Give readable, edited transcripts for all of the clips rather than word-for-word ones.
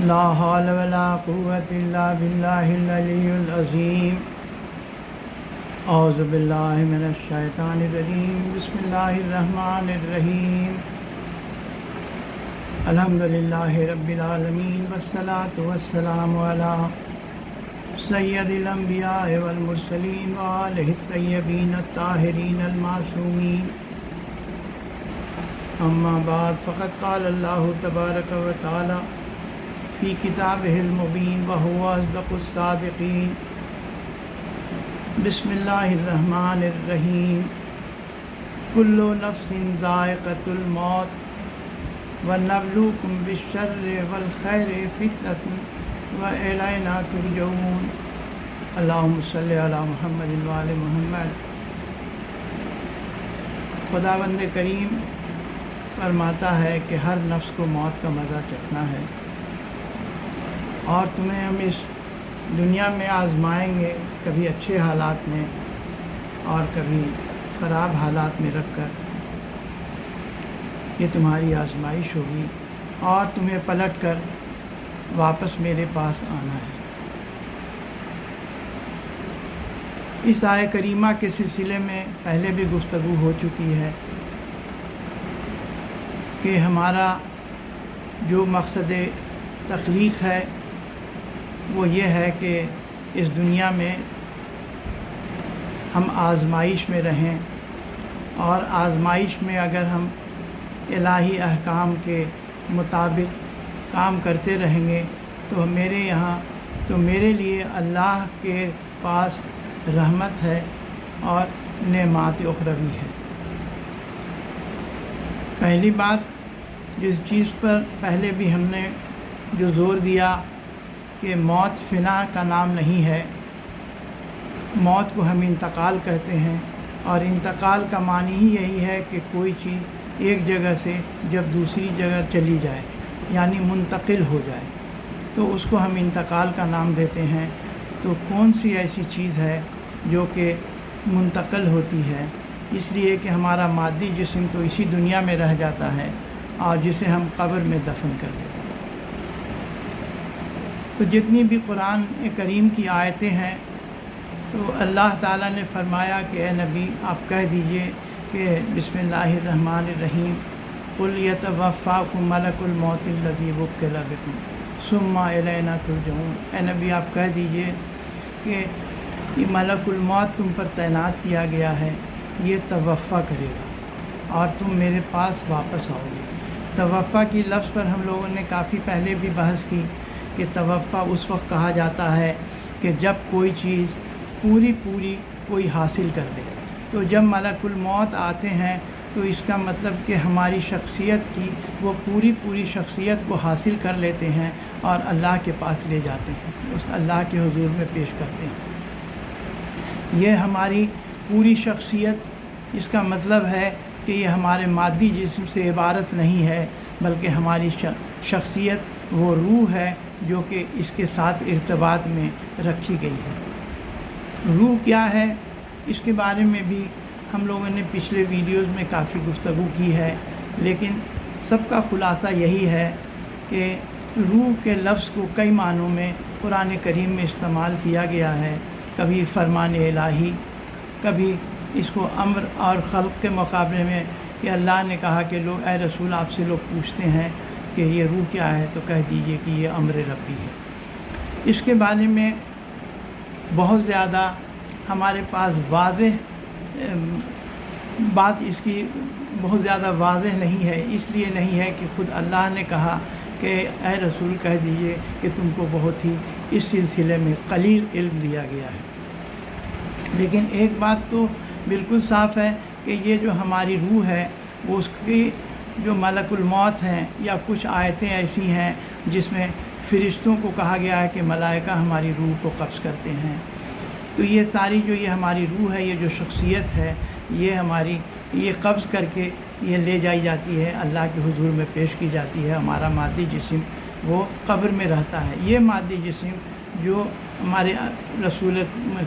لا حول ولا قوة إلا بالله العلي العظيم اعوذ باللہ من الشیطان الرجیم بسم اللہ الرحمن الرحیم الحمد للہ رب العالمین والصلاة والسلام علی سید الانبیاء والمرسلین وآلہ الطیبین الطاہرین المعصومین اما بعد فقد قال اللہ تبارک و تعالی فی کتابہ المبین وہو اصدق الصادقین بسم اللہ الرحمن الرحیم کل نفس ذائقۃ الموت ونبلوکم بالشر والخیر فتنۃ والینا ترجعون اللہم صلی علی محمد وآل محمد۔ خداوند کریم فرماتا ہے کہ ہر نفس کو موت کا مزہ چکھنا ہے، اور تمہیں ہم اس دنیا میں آزمائیں گے، کبھی اچھے حالات میں اور کبھی خراب حالات میں رکھ کر۔ یہ تمہاری آزمائش ہوگی اور تمہیں پلٹ کر واپس میرے پاس آنا ہے۔ اس آیہ کریمہ کے سلسلے میں پہلے بھی گفتگو ہو چکی ہے کہ ہمارا جو مقصد تخلیق ہے وہ یہ ہے کہ اس دنیا میں ہم آزمائش میں رہیں، اور آزمائش میں اگر ہم الہی احکام کے مطابق کام کرتے رہیں گے تو میرے لیے اللہ کے پاس رحمت ہے اور نعمات اخروی ہے۔ پہلی بات جس چیز پر پہلے بھی ہم نے جو زور دیا کہ موت فنا کا نام نہیں ہے، موت کو ہم انتقال کہتے ہیں، اور انتقال کا معنی ہی یہی ہے کہ کوئی چیز ایک جگہ سے جب دوسری جگہ چلی جائے یعنی منتقل ہو جائے تو اس کو ہم انتقال کا نام دیتے ہیں۔ تو کون سی ایسی چیز ہے جو کہ منتقل ہوتی ہے؟ اس لیے کہ ہمارا مادی جسم تو اسی دنیا میں رہ جاتا ہے اور جسے ہم قبر میں دفن کر دیتے ہیں۔ تو جتنی بھی قرآن کریم کی آیتیں ہیں تو اللہ تعالیٰ نے فرمایا کہ اے نبی آپ کہہ دیجئے کہ بسم اللہ الرحمن الرحیم قل یتوفاکم ملک الموت الذی وکل بکم ثم الینا ترجعون۔ اے نبی آپ کہہ دیجئے کہ یہ ملک الموت تم پر تعینات کیا گیا ہے، یہ توفع کرے گا اور تم میرے پاس واپس آؤ گے۔ توفع کی لفظ پر ہم لوگوں نے کافی پہلے بھی بحث کی کہ توفع اس وقت کہا جاتا ہے کہ جب کوئی چیز پوری کوئی حاصل کر لے۔ تو جب ملک الموت آتے ہیں تو اس کا مطلب کہ ہماری شخصیت کی وہ پوری شخصیت کو حاصل کر لیتے ہیں اور اللہ کے پاس لے جاتے ہیں، اس اللہ کے حضور میں پیش کرتے ہیں۔ یہ ہماری پوری شخصیت، اس کا مطلب ہے کہ یہ ہمارے مادی جسم سے عبارت نہیں ہے، بلکہ ہماری شخصیت وہ روح ہے جو کہ اس کے ساتھ ارتباط میں رکھی گئی ہے۔ روح کیا ہے اس کے بارے میں بھی ہم لوگوں نے پچھلے ویڈیوز میں کافی گفتگو کی ہے، لیکن سب کا خلاصہ یہی ہے کہ روح کے لفظ کو کئی معنوں میں قرآن کریم میں استعمال کیا گیا ہے۔ کبھی فرمان الہی، کبھی اس کو امر اور خلق کے مقابلے میں کہ اللہ نے کہا کہ اے رسول آپ سے لوگ پوچھتے ہیں کہ یہ روح کیا ہے تو کہہ دیجئے کہ یہ امر ربی ہے۔ اس کے بارے میں بہت زیادہ ہمارے پاس واضح بات اس کی بہت زیادہ واضح نہیں ہے، اس لیے نہیں ہے کہ خود اللہ نے کہا کہ اے رسول کہہ دیجئے کہ تم کو بہت ہی اس سلسلے میں قلیل علم دیا گیا ہے۔ لیکن ایک بات تو بالکل صاف ہے کہ یہ جو ہماری روح ہے وہ اس کی جو ملک الموت ہیں، یا کچھ آیتیں ایسی ہیں جس میں فرشتوں کو کہا گیا ہے کہ ملائکہ ہماری روح کو قبض کرتے ہیں۔ تو یہ ساری جو یہ ہماری روح ہے، یہ جو شخصیت ہے، یہ قبض کر کے یہ لے جائی جاتی ہے، اللہ کے حضور میں پیش کی جاتی ہے۔ ہمارا مادی جسم وہ قبر میں رہتا ہے۔ یہ مادی جسم جو ہمارے رسول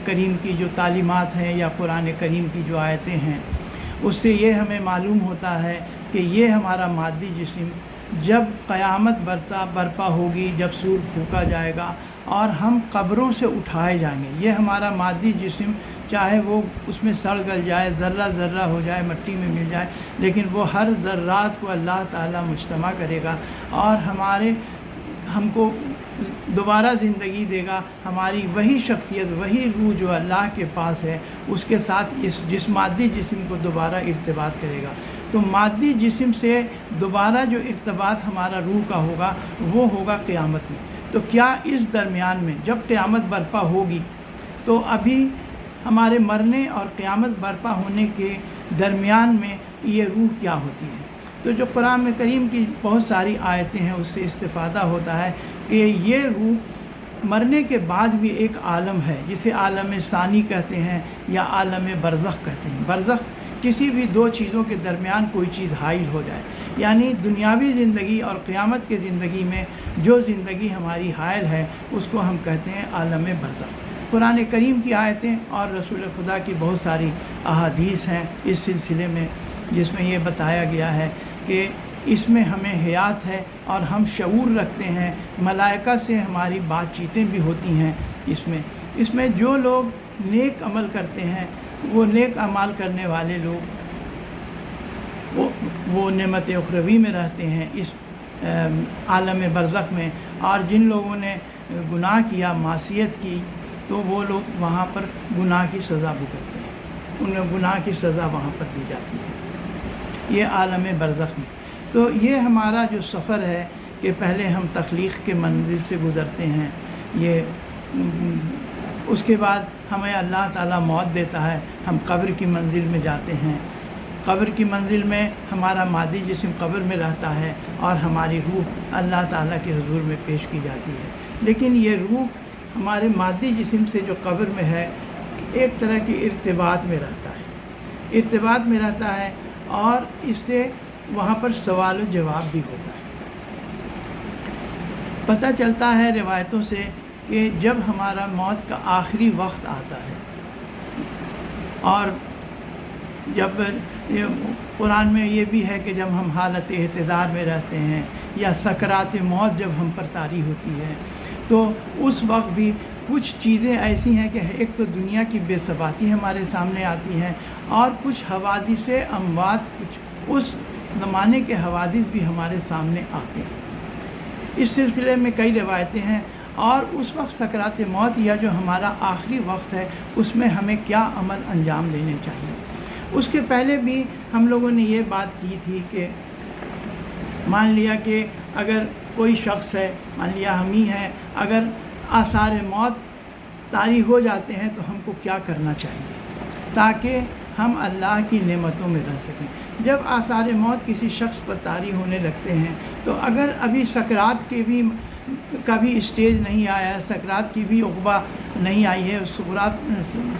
کریم کی جو تعلیمات ہیں یا قرآن کریم کی جو آیتیں ہیں، اس سے یہ ہمیں معلوم ہوتا ہے کہ یہ ہمارا مادی جسم جب قیامت برپا ہوگی، جب سور پھونکا جائے گا اور ہم قبروں سے اٹھائے جائیں گے، یہ ہمارا مادی جسم چاہے وہ اس میں سڑ گل جائے، ذرہ ذرہ ہو جائے، مٹی میں مل جائے، لیکن وہ ہر ذرات کو اللہ تعالیٰ مجتمع کرے گا اور ہم کو دوبارہ زندگی دے گا۔ ہماری وہی شخصیت، وہی روح جو اللہ کے پاس ہے، اس کے ساتھ جس مادی جسم کو دوبارہ ارتباط کرے گا۔ تو مادی جسم سے دوبارہ جو ارتباط ہمارا روح کا ہوگا وہ ہوگا قیامت میں۔ تو کیا اس درمیان میں جب قیامت برپا ہوگی تو ابھی ہمارے مرنے اور قیامت برپا ہونے کے درمیان میں یہ روح کیا ہوتی ہے؟ تو جو قرآن کریم کی بہت ساری آیتیں ہیں اس سے استفادہ ہوتا ہے کہ یہ روح مرنے کے بعد بھی ایک عالم ہے جسے عالم ثانی کہتے ہیں یا عالم برزخ کہتے ہیں۔ برزخ کسی بھی دو چیزوں کے درمیان کوئی چیز حائل ہو جائے، یعنی دنیاوی زندگی اور قیامت کی زندگی میں جو زندگی ہماری حائل ہے اس کو ہم کہتے ہیں عالم برزخ۔ قرآن کریم کی آیتیں اور رسول خدا کی بہت ساری احادیث ہیں اس سلسلے میں، جس میں یہ بتایا گیا ہے کہ اس میں ہمیں حیات ہے اور ہم شعور رکھتے ہیں، ملائکہ سے ہماری بات چیتیں بھی ہوتی ہیں۔ اس میں جو لوگ نیک عمل کرتے ہیں، وہ نیک اعمال کرنے والے لوگ وہ نعمت اخروی میں رہتے ہیں اس عالم برزخ میں، اور جن لوگوں نے گناہ کیا، معصیت کی، تو وہ لوگ وہاں پر گناہ کی سزا بھگتتے ہیں، انہیں گناہ کی سزا وہاں پر دی جاتی ہے، یہ عالم برزخ میں۔ تو یہ ہمارا جو سفر ہے کہ پہلے ہم تخلیق کے منزل سے گزرتے ہیں، اس کے بعد ہمیں اللہ تعالیٰ موت دیتا ہے، ہم قبر کی منزل میں جاتے ہیں۔ قبر کی منزل میں ہمارا مادی جسم قبر میں رہتا ہے اور ہماری روح اللہ تعالیٰ کے حضور میں پیش کی جاتی ہے۔ لیکن یہ روح ہمارے مادی جسم سے جو قبر میں ہے ایک طرح کی ارتباط میں رہتا ہے اور اس سے وہاں پر سوال و جواب بھی ہوتا ہے۔ پتہ چلتا ہے روایتوں سے کہ جب ہمارا موت کا آخری وقت آتا ہے، اور جب قرآن میں یہ بھی ہے کہ جب ہم حالت احتضار میں رہتے ہیں یا سکرات موت جب ہم پر طاری ہوتی ہے، تو اس وقت بھی کچھ چیزیں ایسی ہیں کہ ایک تو دنیا کی بے ثباتی ہمارے سامنے آتی ہے، اور کچھ حوادث اموات، کچھ اس زمانے کے حوادث بھی ہمارے سامنے آتے ہیں۔ اس سلسلے میں کئی روایتیں ہیں، اور اس وقت سکرات موت یا جو ہمارا آخری وقت ہے اس میں ہمیں کیا عمل انجام دینے چاہیے۔ اس کے پہلے بھی ہم لوگوں نے یہ بات کی تھی کہ مان لیا کہ اگر کوئی شخص ہے، مان لیا ہم ہی ہیں، اگر آثار موت طاری ہو جاتے ہیں تو ہم کو کیا کرنا چاہیے تاکہ ہم اللہ کی نعمتوں میں رہ سکیں۔ جب آثار موت کسی شخص پر طاری ہونے لگتے ہیں تو اگر ابھی سکرات کے بھی کبھی اسٹیج نہیں آیا ہے، سکرات کی بھی عقبہ نہیں آئی ہے،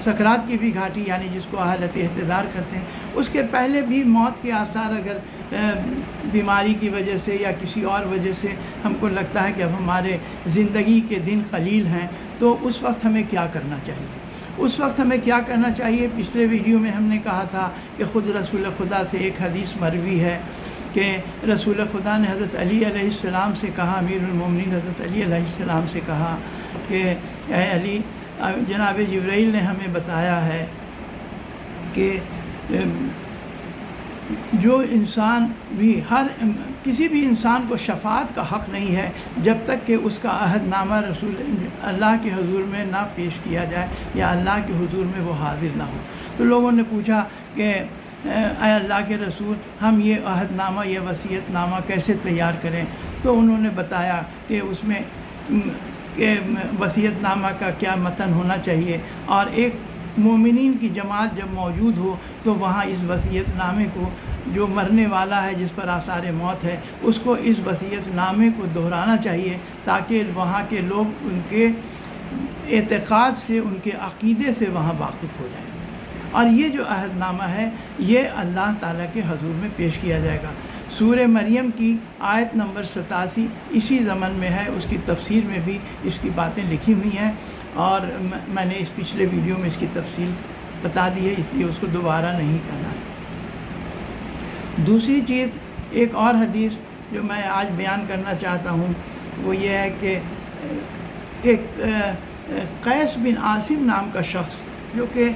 سکرات کی بھی گھاٹی یعنی جس کو حالت احتضار کرتے ہیں، اس کے پہلے بھی موت کے آثار اگر بیماری کی وجہ سے یا کسی اور وجہ سے ہم کو لگتا ہے کہ اب ہمارے زندگی کے دن قلیل ہیں، تو اس وقت ہمیں کیا کرنا چاہیے؟ اس وقت ہمیں کیا کرنا چاہیے؟ پچھلے ویڈیو میں ہم نے کہا تھا کہ خود رسول خدا سے ایک حدیث مروی ہے کہ رسول خدا نے حضرت علی علیہ السلام سے کہا، امیر المومنین حضرت علی علیہ السلام سے کہا کہ اے علی، جناب جبرائیل نے ہمیں بتایا ہے کہ جو انسان بھی کسی بھی انسان کو شفاعت کا حق نہیں ہے جب تک کہ اس کا عہد نامہ رسول اللہ کے حضور میں نہ پیش کیا جائے یا اللہ کے حضور میں وہ حاضر نہ ہو۔ تو لوگوں نے پوچھا کہ اے اللہ کے رسول، ہم یہ عہد نامہ، یہ وصیت نامہ کیسے تیار کریں؟ تو انہوں نے بتایا کہ اس میں کہ وصیت نامہ کا کیا متن ہونا چاہیے، اور ایک مومنین کی جماعت جب موجود ہو تو وہاں اس وصیت نامے کو، جو مرنے والا ہے جس پر آثار موت ہے، اس کو اس وصیت نامے کو دہرانا چاہیے تاکہ وہاں کے لوگ ان کے اعتقاد سے، ان کے عقیدے سے وہاں واقف ہو جائیں۔ اور یہ جو عہد نامہ ہے یہ اللہ تعالیٰ کے حضور میں پیش کیا جائے گا۔ سورہ مریم کی آیت نمبر 87 اسی ضمن میں ہے، اس کی تفسیر میں بھی اس کی باتیں لکھی ہوئی ہیں، اور میں نے اس پچھلے ویڈیو میں اس کی تفصیل بتا دی ہے، اس لیے اس کو دوبارہ نہیں کرنا ہے۔ دوسری چیز ایک اور حدیث جو میں آج بیان کرنا چاہتا ہوں وہ یہ ہے کہ ایک قیس بن عاصم نام کا شخص، جو کہ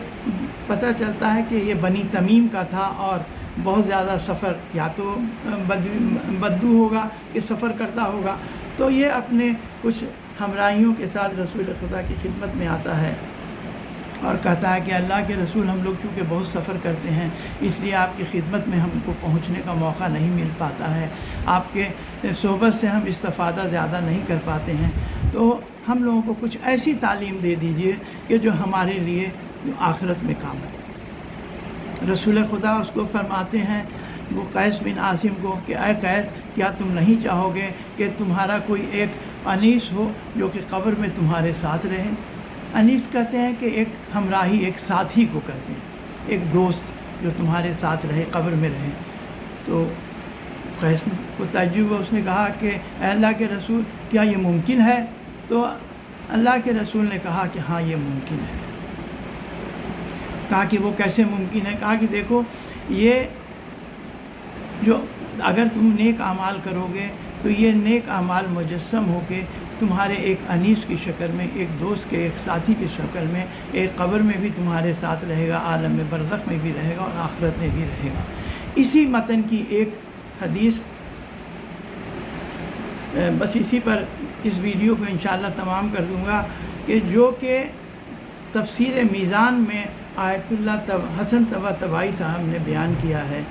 پتہ چلتا ہے کہ یہ بنی تمیم کا تھا اور بہت زیادہ سفر، یا تو بدو ہوگا کہ سفر کرتا ہوگا، تو یہ اپنے کچھ ہمراہیوں کے ساتھ رسول خدا کی خدمت میں آتا ہے اور کہتا ہے کہ اللہ کے رسول، ہم لوگ چونکہ بہت سفر کرتے ہیں اس لیے آپ کی خدمت میں ہم کو پہنچنے کا موقع نہیں مل پاتا ہے، آپ کے صحبت سے ہم استفادہ زیادہ نہیں کر پاتے ہیں، تو ہم لوگوں کو کچھ ایسی تعلیم دے دیجئے کہ جو ہمارے لیے آخرت میں کام ہے۔ رسول خدا اس کو فرماتے ہیں وہ قیس بن عاصم کو کہ اے قیس، کیا تم نہیں چاہو گے کہ تمہارا کوئی ایک انیس ہو جو کہ قبر میں تمہارے ساتھ رہے؟ انیس کہتے ہیں کہ ایک ہمراہی، ایک ساتھی کو کہتے ہیں، ایک دوست جو تمہارے ساتھ رہے، قبر میں رہے۔ تو قیس کو تعجب ہوا، اس نے کہا کہ اے اللہ کے رسول، کیا یہ ممکن ہے؟ تو اللہ کے رسول نے کہا کہ ہاں یہ ممکن ہے۔ کہا کہ وہ کیسے ممکن ہے؟ کہا کہ دیکھو، یہ جو اگر تم نیک اعمال کرو گے تو یہ نیک اعمال مجسم ہو کے تمہارے ایک انیس کی شکل میں، ایک دوست کے، ایک ساتھی کی شکل میں، ایک قبر میں بھی تمہارے ساتھ رہے گا، عالم برزخ میں بھی رہے گا اور آخرت میں بھی رہے گا۔ اسی متن کی ایک حدیث، بس اسی پر اس ویڈیو کو انشاءاللہ تمام کر دوں گا، کہ جو کہ تفسیر میزان میں آیت اللہ حسن طباطبائی صاحب نے بیان کیا ہے،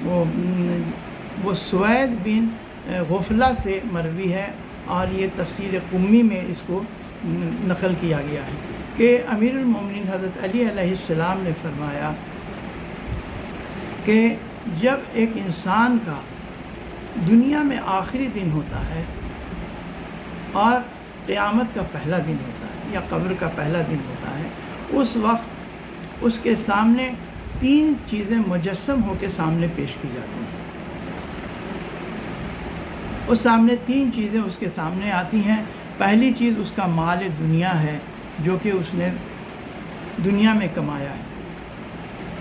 وہ سوید بن غفلہ سے مروی ہے، اور یہ تفسیر قمی میں اس کو نقل کیا گیا ہے کہ امیر المومنین حضرت علی علیہ السلام نے فرمایا کہ جب ایک انسان کا دنیا میں آخری دن ہوتا ہے اور قیامت کا پہلا دن ہوتا ہے یا قبر کا پہلا دن ہوتا ہے، اس وقت اس کے سامنے تین چیزیں مجسم ہو کے سامنے پیش کی جاتی ہیں۔ اس سامنے تین چیزیں اس کے سامنے آتی ہیں۔ پہلی چیز اس کا مال دنیا ہے جو کہ اس نے دنیا میں کمایا ہے،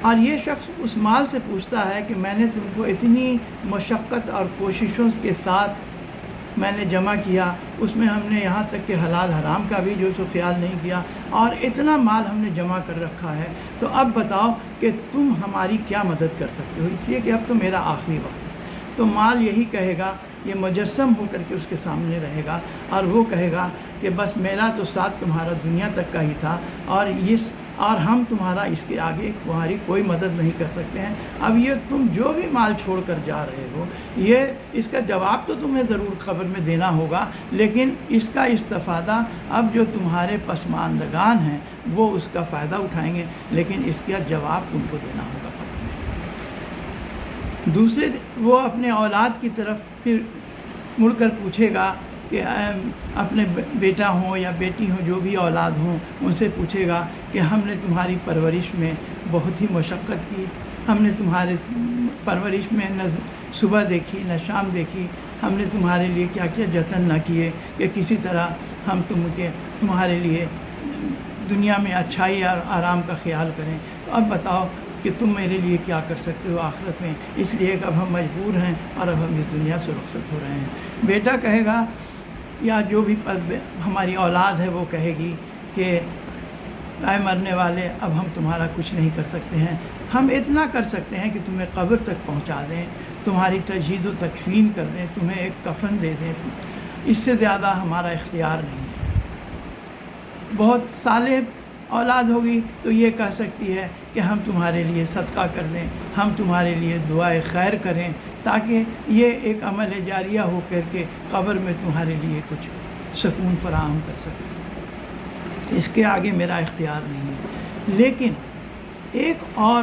اور یہ شخص اس مال سے پوچھتا ہے کہ میں نے تم کو اتنی مشقت اور کوششوں کے ساتھ میں نے جمع کیا، اس میں ہم نے یہاں تک کہ حلال حرام کا بھی جو سو خیال نہیں کیا، اور اتنا مال ہم نے جمع کر رکھا ہے، تو اب بتاؤ کہ تم ہماری کیا مدد کر سکتے ہو، اس لیے کہ اب تو میرا آخری وقت ہے۔ تو مال یہی کہے گا، یہ مجسم ہو کر کے اس کے سامنے رہے گا، اور وہ کہے گا کہ بس میرا تو ساتھ تمہارا دنیا تک کا ہی تھا، اور ہم تمہارا اس کے آگے تمہاری کوئی مدد نہیں کر سکتے ہیں۔ اب یہ تم جو بھی مال چھوڑ کر جا رہے ہو، اس کا جواب تو تمہیں ضرور قبر میں دینا ہوگا، لیکن اس کا استفادہ اب جو تمہارے پسماندگان ہیں وہ اس کا فائدہ اٹھائیں گے، لیکن اس کا جواب تم کو دینا ہوگا قبر میں۔ دوسرے وہ اپنے اولاد کی طرف پھر مڑ کر پوچھے گا کہ اپنے بیٹا ہوں یا بیٹی ہوں، جو بھی اولاد ہوں، ان سے پوچھے گا کہ ہم نے تمہاری پرورش میں بہت ہی مشقت کی، ہم نے تمہارے پرورش میں نہ صبح دیکھی نہ شام دیکھی، ہم نے تمہارے لیے کیا کیا جتن نہ کیے کہ کسی طرح ہم تمہارے لیے دنیا میں اچھائی اور آرام کا خیال کریں، تو اب بتاؤ کہ تم میرے لیے کیا کر سکتے ہو آخرت میں، اس لیے کہ اب ہم مجبور ہیں اور اب ہم اس دنیا سے رخصت ہو رہے ہیں۔ بیٹا کہے گا یا جو بھی ہماری اولاد ہے وہ کہے گی کہ اے مرنے والے، اب ہم تمہارا کچھ نہیں کر سکتے ہیں، ہم اتنا کر سکتے ہیں کہ تمہیں قبر تک پہنچا دیں، تمہاری تجہیز و تکفین کر دیں، تمہیں ایک کفن دے دیں، اس سے زیادہ ہمارا اختیار نہیں ہے۔ بہت صالح اولاد ہوگی تو یہ کہہ سکتی ہے کہ ہم تمہارے لیے صدقہ کر دیں، ہم تمہارے لیے دعائے خیر کریں، تاکہ یہ ایک عمل جاریہ ہو کر کے قبر میں تمہارے لیے کچھ سکون فراہم کر سکے، اس کے آگے میرا اختیار نہیں ہے۔ لیکن ایک اور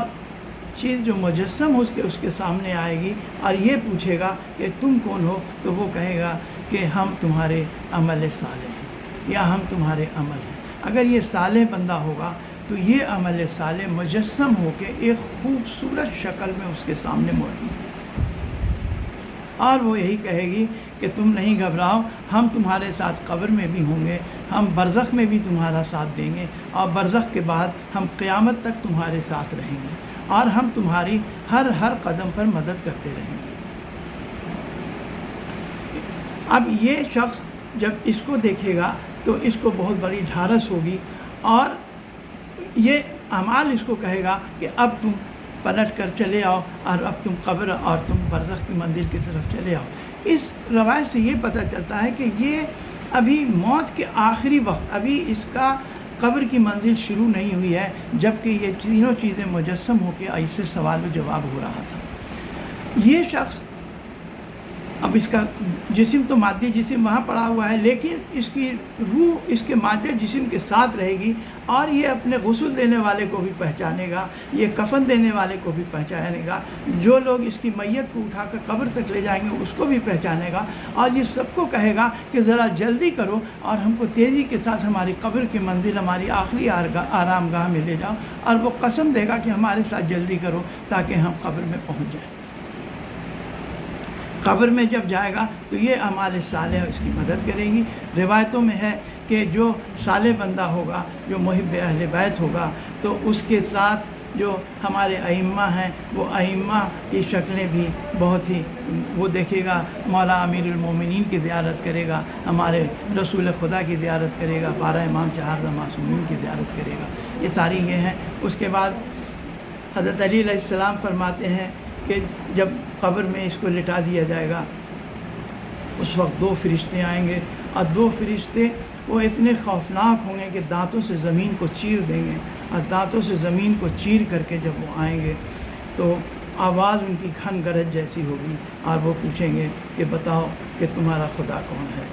چیز جو مجسم ہو اس کے سامنے آئے گی اور یہ پوچھے گا کہ تم کون ہو، تو وہ کہے گا کہ ہم تمہارے عمل صالح ہیں یا ہم تمہارے عمل ہیں۔ اگر یہ صالح بندہ ہوگا تو یہ عمل صالح مجسم ہو کے ایک خوبصورت شکل میں اس کے سامنے موجود ہے، اور وہ یہی کہے گی کہ تم نہیں گھبراؤ، ہم تمہارے ساتھ قبر میں بھی ہوں گے، ہم برزخ میں بھی تمہارا ساتھ دیں گے، اور برزخ کے بعد ہم قیامت تک تمہارے ساتھ رہیں گے، اور ہم تمہاری ہر قدم پر مدد کرتے رہیں گے۔ اب یہ شخص جب اس کو دیکھے گا تو اس کو بہت بڑی ڈھارس ہوگی، اور یہ اعمال اس کو کہے گا کہ اب تم پلٹ کر چلے آؤ، اور اب تم قبر اور تم برزخ کی منزل کی طرف چلے آؤ۔ اس روایت سے یہ پتہ چلتا ہے کہ یہ ابھی موت کے آخری وقت، ابھی اس کا قبر کی منزل شروع نہیں ہوئی ہے، جبکہ یہ تینوں چیزیں مجسم ہو کے ایسے سوال و جواب ہو رہا تھا۔ یہ شخص اب اس کا جسم تو مادی جسم وہاں پڑا ہوا ہے، لیکن اس کی روح اس کے مادی جسم کے ساتھ رہے گی، اور یہ اپنے غسل دینے والے کو بھی پہچانے گا، یہ کفن دینے والے کو بھی پہچانے گا، جو لوگ اس کی میت کو اٹھا کر قبر تک لے جائیں گے اس کو بھی پہچانے گا، اور یہ سب کو کہے گا کہ ذرا جلدی کرو اور ہم کو تیزی کے ساتھ ہماری قبر کی منزل، ہماری آخری آرام گاہ میں لے جاؤ، اور وہ قسم دے گا کہ ہمارے ساتھ جلدی کرو تاکہ ہم قبر میں پہنچ جائیں۔ قبر میں جب جائے گا تو یہ اعمال صالح اس کی مدد کرے گی۔ روایتوں میں ہے کہ جو صالح بندہ ہوگا، جو محب اہل بیت ہوگا، تو اس کے ساتھ جو ہمارے ائمہ ہیں وہ ائمہ کی شکلیں بھی بہت ہی، وہ دیکھے گا، مولا امیر المومنین کی زیارت کرے گا، ہمارے رسول خدا کی زیارت کرے گا، 12 امام 4 معصومین کی زیارت کرے گا، یہ ساری یہ ہیں۔ اس کے بعد حضرت علی علیہ السلام فرماتے ہیں کہ جب قبر میں اس کو لٹا دیا جائے گا، اس وقت 2 فرشتے آئیں گے، اور 2 فرشتے وہ اتنے خوفناک ہوں گے کہ دانتوں سے زمین کو چیر دیں گے، اور دانتوں سے زمین کو چیر کر کے جب وہ آئیں گے تو آواز ان کی گھن گرج جیسی ہوگی، اور وہ پوچھیں گے کہ بتاؤ کہ تمہارا خدا کون ہے،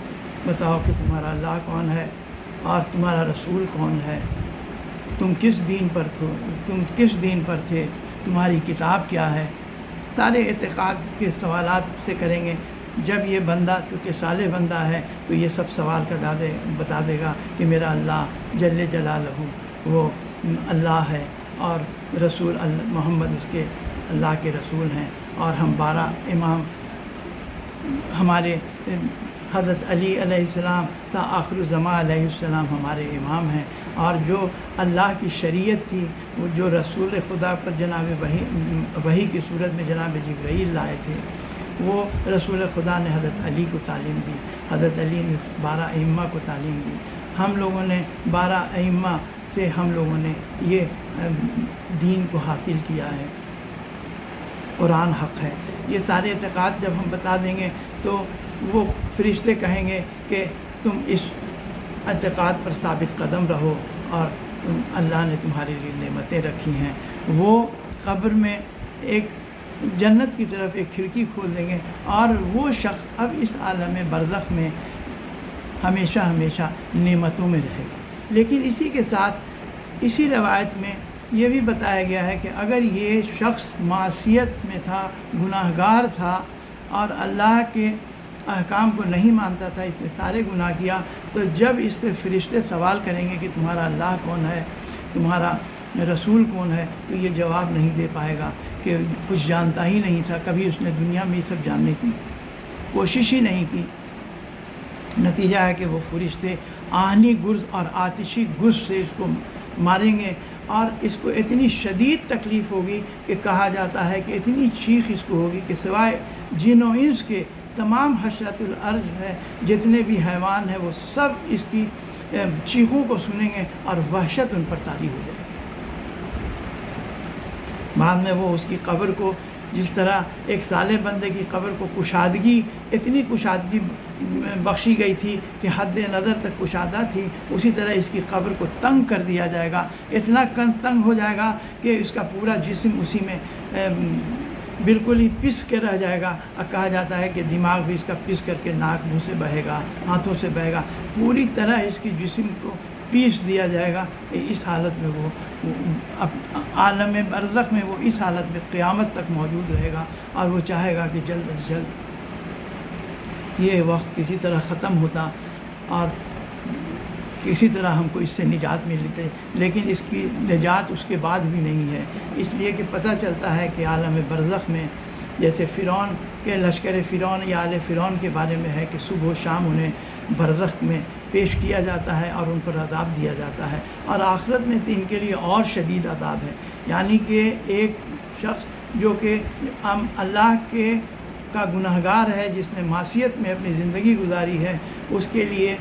بتاؤ کہ تمہارا اللہ کون ہے، اور تمہارا رسول کون ہے، تم کس دین پر تھے، تمہاری کتاب کیا ہے۔ سارے اعتقاد کے سوالات سے کریں گے۔ جب یہ بندہ چونکہ صالح بندہ ہے تو یہ سب سوال بتا دے گا کہ میرا اللہ جل جلالہ وہ اللہ ہے، اور رسول محمد اس کے اللہ کے رسول ہیں، اور ہم 12 امام ہمارے حضرت علی علیہ السلام تا آخر الزمان علیہ السلام ہمارے امام ہیں، اور جو اللہ کی شریعت تھی، وہ جو رسول خدا پر جناب وحی کی صورت میں جناب جبرائیل لائے تھے، وہ رسول خدا نے حضرت علی کو تعلیم دی، حضرت علی نے 12 ائمہ کو تعلیم دی۔ ہم لوگوں نے 12 ائمہ سے ہم لوگوں نے یہ دین کو حاصل کیا ہے، قرآن حق ہے۔ یہ سارے اعتقاد جب ہم بتا دیں گے تو وہ فرشتے کہیں گے کہ تم اس اعتقاد پر ثابت قدم رہو، اور اللہ نے تمہارے لیے نعمتیں رکھی ہیں۔ وہ قبر میں ایک جنت کی طرف ایک کھڑکی کھول دیں گے، اور وہ شخص اب اس عالم برزخ میں ہمیشہ ہمیشہ نعمتوں میں رہے گا۔ لیکن اسی کے ساتھ اسی روایت میں یہ بھی بتایا گیا ہے کہ اگر یہ شخص معصیت میں تھا، گناہ گار تھا، اور اللہ کے احکام کو نہیں مانتا تھا، اس نے سارے گناہ کیا، تو جب اس سے فرشتے سوال کریں گے کہ تمہارا اللہ کون ہے، تمہارا رسول کون ہے، تو یہ جواب نہیں دے پائے گا کہ کچھ جانتا ہی نہیں تھا، کبھی اس نے دنیا میں یہ سب جاننے کی کوشش ہی نہیں کی۔ نتیجہ ہے کہ وہ فرشتے آہنی گرز اور آتشی گرز سے اس کو ماریں گے، اور اس کو اتنی شدید تکلیف ہوگی کہ کہا جاتا ہے کہ اتنی چیخ اس کو ہوگی کہ سوائے جن و انس کے تمام حشرت الارض ہے، جتنے بھی حیوان ہیں، وہ سب اس کی چیخوں کو سنیں گے، اور وحشت ان پر طاری ہو جائے گی۔ بعد میں وہ اس کی قبر کو، جس طرح ایک صالح بندے کی قبر کو کشادگی، اتنی کشادگی بخشی گئی تھی کہ حد نظر تک کشادہ تھی، اسی طرح اس کی قبر کو تنگ کر دیا جائے گا، اتنا تنگ ہو جائے گا کہ اس کا پورا جسم اسی میں بالکل ہی پس کے رہ جائے گا، اور کہا جاتا ہے کہ دماغ بھی اس کا پس کر کے ناک منہ سے بہے گا، ہاتھوں سے بہے گا، پوری طرح اس کی جسم کو پیس دیا جائے گا۔ اس حالت میں وہ عالم برزخ میں وہ اس حالت میں قیامت تک موجود رہے گا، اور وہ چاہے گا کہ جلد از جلد یہ وقت کسی طرح ختم ہوتا، اور کسی طرح ہم کو اس سے نجات مل لیتے، لیکن اس کی نجات اس کے بعد بھی نہیں ہے، اس لیے کہ پتہ چلتا ہے کہ عالم برزخ میں جیسے فرعون کے لشکر فرعون یا آل فرعون کے بارے میں ہے کہ صبح و شام انہیں برزخ میں پیش کیا جاتا ہے اور ان پر عذاب دیا جاتا ہے، اور آخرت میں تو ان کے لیے اور شدید عذاب ہے۔ یعنی کہ ایک شخص جو کہ اللہ کے کا گنہگار ہے، جس نے معصیت میں اپنی زندگی گزاری ہے، اس کے لیے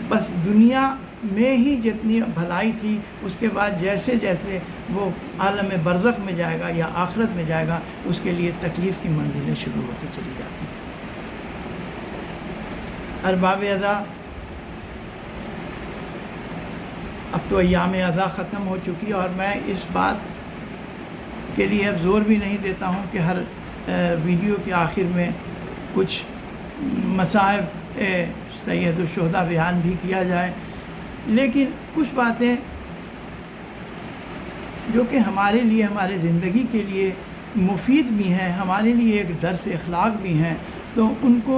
بس دنیا میں ہی جتنی بھلائی تھی، اس کے بعد جیسے جیسے وہ عالم برزخ میں جائے گا یا آخرت میں جائے گا، اس کے لیے تکلیف کی منزلیں شروع ہوتی چلی جاتی ہیں۔ ارباب ادا، اب تو ایام ادا ختم ہو چکی، اور میں اس بات کے لیے اب زور بھی نہیں دیتا ہوں کہ ہر ویڈیو کے آخر میں کچھ مصائب سید الشہداء بیان بھی کیا جائے، لیکن کچھ باتیں جو کہ ہمارے لیے، ہمارے زندگی کے لیے مفید بھی ہیں، ہمارے لیے ایک درس اخلاق بھی ہیں، تو ان کو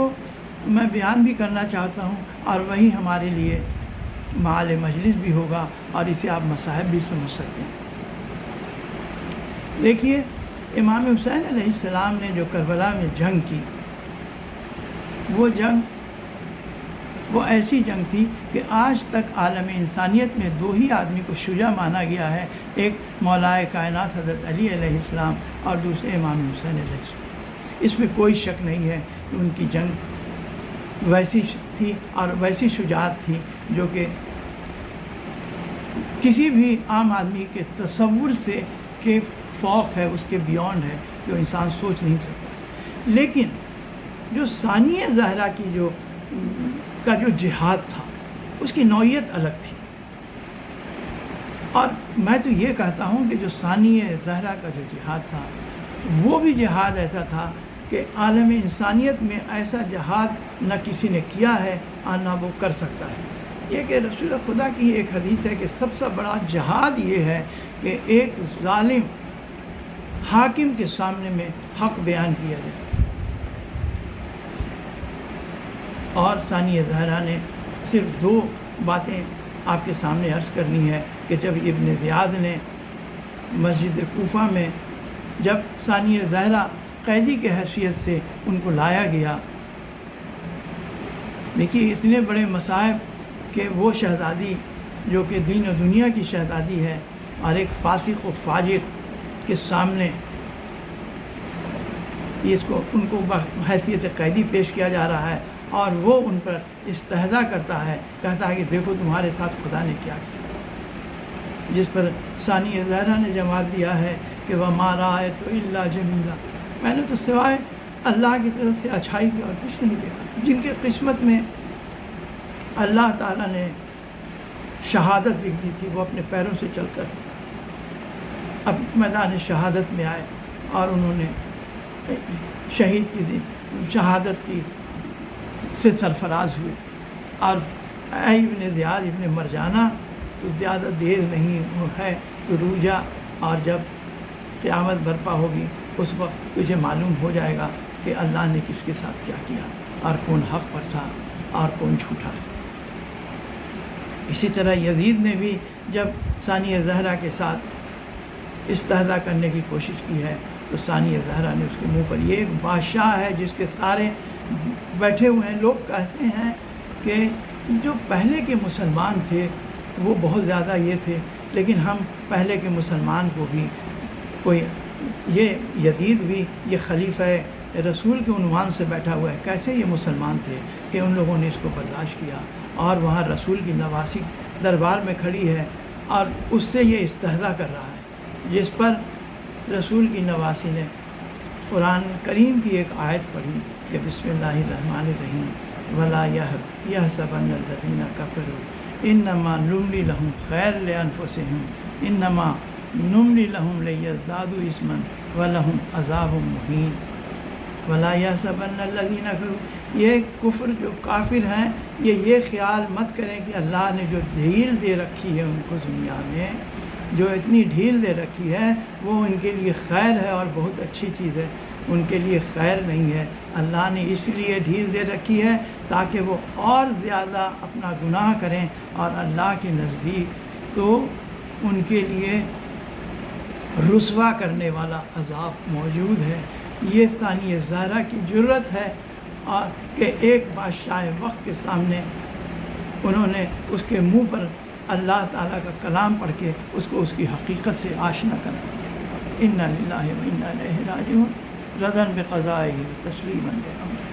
میں بیان بھی کرنا چاہتا ہوں، اور وہی ہمارے لیے معال مجلس بھی ہوگا، اور اسے آپ مصائب بھی سمجھ سکتے ہیں۔ دیکھیے، امام حسین علیہ السلام نے جو کربلا میں جنگ کی، وہ ایسی جنگ تھی کہ آج تک عالم انسانیت میں دو ہی آدمی کو شجاع مانا گیا ہے، ایک مولائے کائنات حضرت علی علیہ السلام اور دوسرے امام حسین علیہ السلام۔ اس میں کوئی شک نہیں ہے کہ ان کی جنگ ویسی تھی اور ویسی شجاعت تھی جو کہ کسی بھی عام آدمی کے تصور سے کہ فوق ہے، اس کے بیونڈ ہے، جو انسان سوچ نہیں سکتا۔ لیکن جو ثانیہ زہرا کی جو جہاد تھا، اس کی نوعیت الگ تھی، اور میں تو یہ کہتا ہوں کہ جو ثانیہ زہرا کا جو جہاد تھا، وہ بھی جہاد ایسا تھا کہ عالم انسانیت میں ایسا جہاد نہ کسی نے کیا ہے اور نہ وہ کر سکتا ہے۔ یہ کہ رسول خدا کی ایک حدیث ہے کہ سب سے بڑا جہاد یہ ہے کہ ایک ظالم حاکم کے سامنے میں حق بیان کیا جائے۔ اور ثانیہ زہرا نے صرف دو باتیں آپ کے سامنے عرض کرنی ہے کہ جب ابن زیاد نے مسجد کوفہ میں جب ثانیہ زہرا قیدی کے حیثیت سے ان کو لایا گیا، دیکھیے اتنے بڑے مصائب کہ وہ شہزادی جو کہ دین و دنیا کی شہزادی ہے، اور ایک فاسق و فاجر کے سامنے ان کو حیثیت قیدی پیش کیا جا رہا ہے، اور وہ ان پر استہزاء کرتا ہے، کہتا ہے کہ دیکھو تمہارے ساتھ خدا نے کیا کیا۔ جس پر ثانیہ زہرا نے جواب دیا ہے کہ وَمَا رَأَيْتُ إِلَّا جَمِيلًا، میں نے تو سوائے اللہ کی طرف سے اچھائی کے اور کچھ نہیں دیکھا۔ جن کے قسمت میں اللہ تعالیٰ نے شہادت لکھ دی تھی، وہ اپنے پیروں سے چل کر اب میدان شہادت میں آئے، اور انہوں نے شہید کی شہادت کی سے سرفراز ہوئے۔ اور اے ابن زیاد ابن مرجانہ، تو زیادہ دیر نہیں ہے تو رو جا، اور جب قیامت برپا ہوگی اس وقت تجھے معلوم ہو جائے گا کہ اللہ نے کس کے ساتھ کیا کیا، اور کون حق پر تھا اور کون جھوٹا ہے۔ اسی طرح یزید نے بھی جب ثانیہ زہرا کے ساتھ استہزاء کرنے کی کوشش کی ہے، تو ثانیہ زہرا نے اس کے منہ پر، یہ ایک بادشاہ ہے جس کے سارے بیٹھے ہوئے ہیں، لوگ کہتے ہیں کہ جو پہلے کے مسلمان تھے وہ بہت زیادہ یہ تھے، لیکن ہم پہلے کے مسلمان کو بھی کوئی، یہ یزید بھی یہ خلیفہ رسول کے عنوان سے بیٹھا ہوا ہے، کیسے یہ مسلمان تھے کہ ان لوگوں نے اس کو برداشت کیا، اور وہاں رسول کی نواسی دربار میں کھڑی ہے اور اس سے یہ استہزاء کر رہا ہے، جس پر رسول کی نواسی نے قرآن کریم کی ایک آیت پڑھی کہ بسم اللہ الرحمن الرحیم وَلَا يَحْسَبَنَّ الَّذِينَ كَفَرُوا إِنَّمَا نُمْلِي لَهُمْ خَيْرٌ لِأَنفُسِهِمْ إِنَّمَا نُمْلِي لَهُمْ لِيَزْدَادُوا إِثْمًا وَلَهُمْ عَذَابٌ مُهِينٌ وَلَا يَحْسَبَنَّ الَّذِينَ كَفَرُوا، یہ کفر جو کافر ہیں یہ خیال مت کریں کہ اللہ نے جو ڈھیل دے رکھی ہے ان کو دنیا میں، جو اتنی ڈھیل دے رکھی ہے وہ ان کے لیے خیر ہے اور بہت اچھی چیز ہے، ان کے لیے خیر نہیں ہے۔ اللہ نے اس لیے ڈھیل دے رکھی ہے تاکہ وہ اور زیادہ اپنا گناہ کریں، اور اللہ کے نزدیک تو ان کے لیے رسوا کرنے والا عذاب موجود ہے۔ یہ ثانیہ زہرا کی جرت ہے، اور کہ ایک بادشاہ وقت کے سامنے انہوں نے اس کے منہ پر اللہ تعالیٰ کا کلام پڑھ کے اس کو اس کی حقیقت سے آشنا کرا دیا۔ انا للہ و انا الیہ راجعون۔ رضا بقضائه و تسلیما بأمره۔